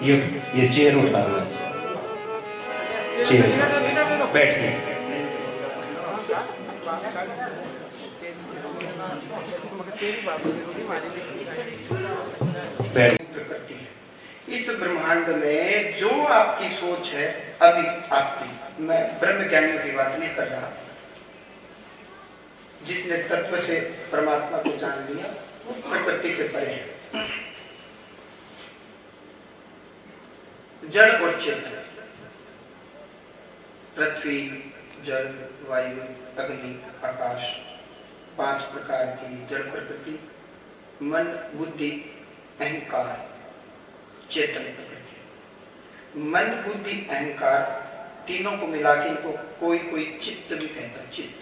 ये चेयर उठा लो, चेयर बैठिए। इस ब्रह्मांड में जो आपकी सोच है, अभी आपकी, मैं ब्रह्म ज्ञानियों की बात नहीं कर रहा, जिसने तत्व से परमात्मा को जान लिया वो प्रकृति से परे है। जड़ और चेतन, पृथ्वी, जल, वायु, अग्नि, आकाश, 5 प्रकार की जड़ प्रकृति, मन, बुद्धि, अहंकार, चेतन प्रकृति। मन, बुद्धि, अहंकार तीनों को मिला के इनको कोई कोई चित्त भी कहता है। चित्त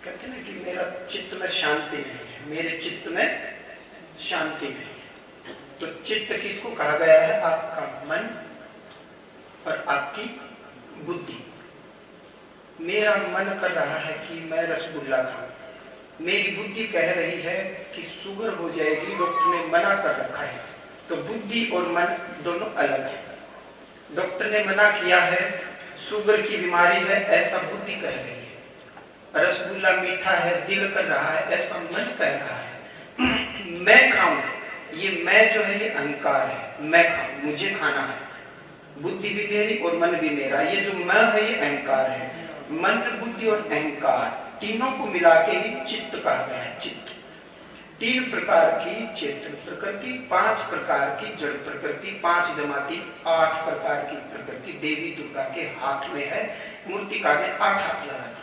कहते हैं कि मेरा चित्त में शांति नहीं है, मेरे चित्त में शांति नहीं है। तो चित्त किसको कहा गया है? आपका मन और आपकी बुद्धि। मेरा मन कर रहा है कि मैं रसगुल्ला खाऊं, मेरी बुद्धि कह रही है कि शुगर हो जाएगी, डॉक्टर ने मना कर रखा है। तो बुद्धि और मन दोनों अलग है। डॉक्टर ने मना किया है, शुगर की बीमारी है, ऐसा बुद्धि कह रही है। रसगुल्ला मीठा है, दिल कर रहा है, ऐसा मन कह रहा है। मैं खाऊं, ये मैं जो है ये अहंकार है, मैं खाऊं, मुझे खाना है। बुद्धि भी मेरी और मन भी मेरा, ये जो मैं है ये अहंकार है। मन, बुद्धि और अहंकार तीनों को मिला के ही चित्त कहा गया है। चित्त 3 प्रकार की चेतन प्रकृति, 5 प्रकार की जड़ प्रकृति, 5 जमाती 8 प्रकार की प्रकृति देवी दुर्गा के हाथ में है। मूर्तिकार ने 8 हाथ लगा दिए,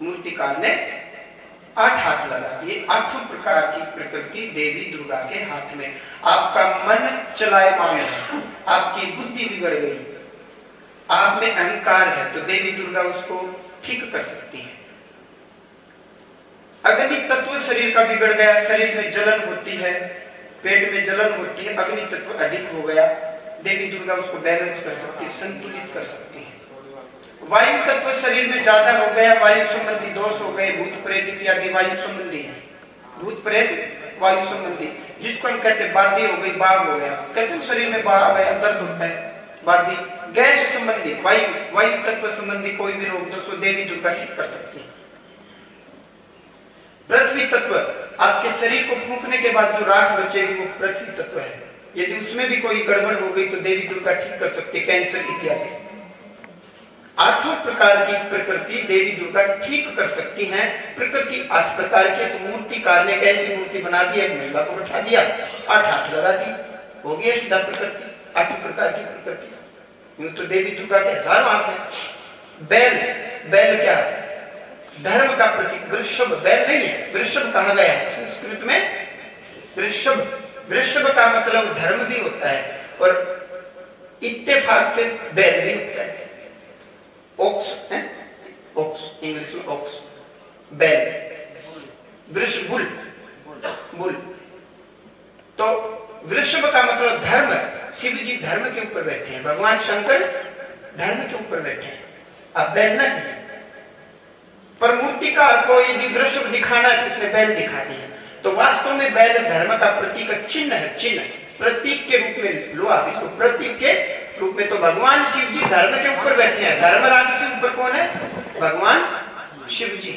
मूर्तिकार ने 8 हाथ लगा दिए। 8 प्रकार की प्रकृति देवी दुर्गा के हाथ में। आपका मन चलायमान है, आपकी बुद्धि बिगड़ गई, आप में अहंकार है, तो देवी दुर्गा उसको ठीक कर सकती है। अग्नि तत्व शरीर का बिगड़ गया, शरीर में जलन होती है, पेट में जलन होती है, अग्नि तत्व अधिक हो गया, देवी दुर्गा उसको बैलेंस कर सकती है, संतुलित कर सकती है। वायु तत्व शरीर में ज्यादा हो गया, वायु संबंधी दोष हो गए, भूत प्रेत इत्यादि वायु संबंधी है। भूत प्रेत वायु संबंधी, जिसको हम कहते हैं बादी हो गई, बाघ हो गया, कहते हैं शरीर में बाघ आ गया, दर्द होता है, बादी। गैस संबंधी, वायु तत्व संबंधी कोई भी रोग दोष देवी दुर्गा ठीक कर सकती है। पृथ्वी तत्व, आपके शरीर को फूंकने के बाद जो राख बचेगी वो पृथ्वी तत्व है। यदि उसमें भी कोई गड़बड़ हो गई तो देवी दुर्गा ठीक कर सकती है, कैंसर इत्यादि। 8 प्रकार की प्रकृति देवी दुर्गा ठीक कर सकती हैं। प्रकृति 8 प्रकार की, तो मूर्तिकार ने कैसी मूर्ति बना दी, एक महिला को बैठा दिया, 8 हाथ लगा दी, हो गई अष्टधा प्रकृति, 8 प्रकार की प्रकृति। यूं तो देवी दुर्गा के हजारों हाथ हैं। बैल, बैल क्या है? धर्म का प्रतीक। वृषभ बैल नहीं है, वृषभ कहा गया है संस्कृत में वृषभ। वृषभ का मतलब धर्म भी होता है और इत्तेफाक से बैल भी होता है। ओक्स है, ओक्स इंग्लिश में ओक्स, बैल। वृषभ बुल, बुल। तो वृषभ का मतलब धर्म। शिव जी धर्म के ऊपर बैठे हैं, भगवान शंकर धर्म के ऊपर बैठे हैं, आप बैल ना कहिए। पर मूर्तिकार को यदि वृषभ दिखाना है तो उसने बैल दिखा दिया, तो वास्तव में बैल धर्म का प्रतीक चिन्ह है। चिन्ह प्रतीक के रूप में लो आप इसको, प्रतीक के रूप में। तो भगवान शिव जी धर्म के ऊपर बैठे हैं। धर्मराज से ऊपर कौन है? भगवान शिव जी।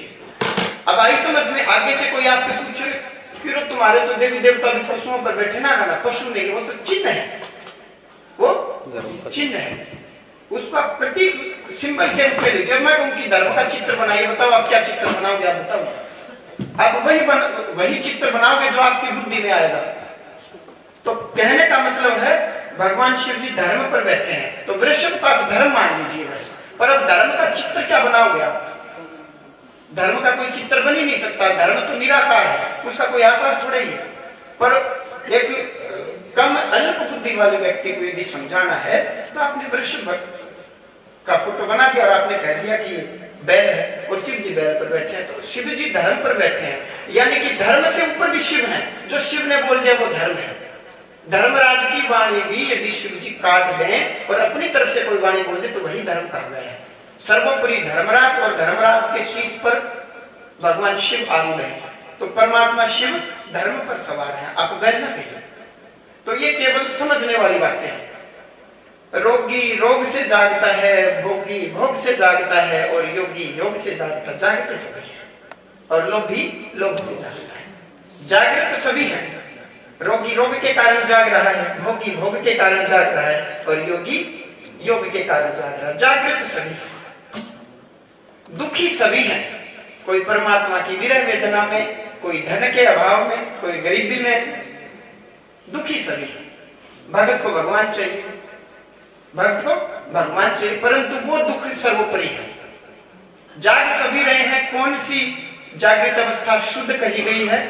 अब आई समझ में। आगे से कोई आपसे पूछे फिर तुम्हारे तो देवी देवता भी पशुओं पर बैठे ना, ना पशु नहीं, वो तो चिन्ह है, वो चिन्ह है, उसका प्रतीक सिंबल के रूप में। जब मैं उनकी धर्म का चित्र बनाइए, बताओ आप क्या चित्र बनाओगे, आप बताओ। आप वही चित्र बनाओगे जो आपकी बुद्धि में आएगा। तो कहने का मतलब है भगवान शिव जी धर्म पर बैठे हैं, तो वृषभ का धर्म मान लीजिए बस। पर अब धर्म का चित्र क्या बनाओगे आप? धर्म का कोई चित्र बन ही नहीं सकता, धर्म तो निराकार है, उसका कोई आकार थोड़ा ही है। पर एक कम अल्प बुद्धि वाले व्यक्ति को यदि समझाना है तो आपने वृषभ का फोटो बना दिया और आपने कह दिया कि बैल है और शिव जी बैल पर बैठे हैं, तो शिव जी धर्म पर बैठे हैं। यानी कि धर्म से ऊपर भी शिव हैं, जो शिव ने बोल दिया वो धर्म है। धर्मराज की वाणी भी यदि शिव जी काट दें और अपनी तरफ से कोई वाणी बोल दे तो वही धर्म कहा गया है। सर्वोपरि धर्मराज और धर्मराज के शीश पर भगवान शिव आरूढ़ है। तो परमात्मा शिव धर्म पर सवार है, आप गए ना कहीं। तो ये केवल समझने वाली बातें हैं। रोगी रोग से जागता है, भोगी भोग से जागता है, और योगी योग से जागता, जागते सभी है, और लोभी लोभ से जागता है। जागृत सभी है। रोगी रोग के कारण जाग रहा है, भोगी भोग के कारण जाग रहा है, और योगी योग के कारण जाग रहा है। जागृत सभी है, दुखी सभी है। कोई परमात्मा की विरह वेदना में, कोई धन के अभाव में, कोई गरीबी में, दुखी सभी है। भगत को भगवान चाहिए, भक्त को भगवान चाहिए, परंतु वो दुख सर्वोपरि है। जाग सभी रहे हैं। कौन सी जागृत अवस्था शुद्ध कही गई है?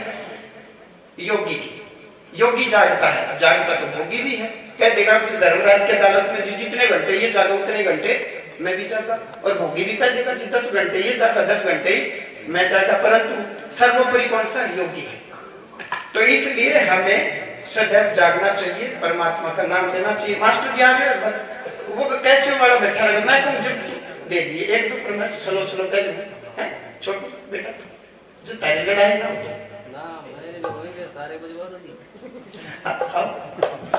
योगी की। योगी जागता है, जागता तो भोगी भी है। कह देगा कि धर्मराज के अदालत में जी जितने घंटे ये जागा उतने घंटे मैं भी जागा, और भोगी भी कह देगा जी 10 घंटे ये जागा 10 घंटे मैं जागा, परंतु सर्वोपरि कौन सा? योगी है। तो इसलिए हमें सदैव जागना चाहिए, परमात्मा का नाम लेना चाहिए। मास्टर जी आ रहे वो कैसे वाला बैठा रहे, मैं कहूँ जब दे दिए एक दो प्रश्न स्लो स्लो कर लूँ, छोटू बेटा जो तारी लड़ाई ना हो जाए ना मेरे लिए सारे कुछ बहुत अब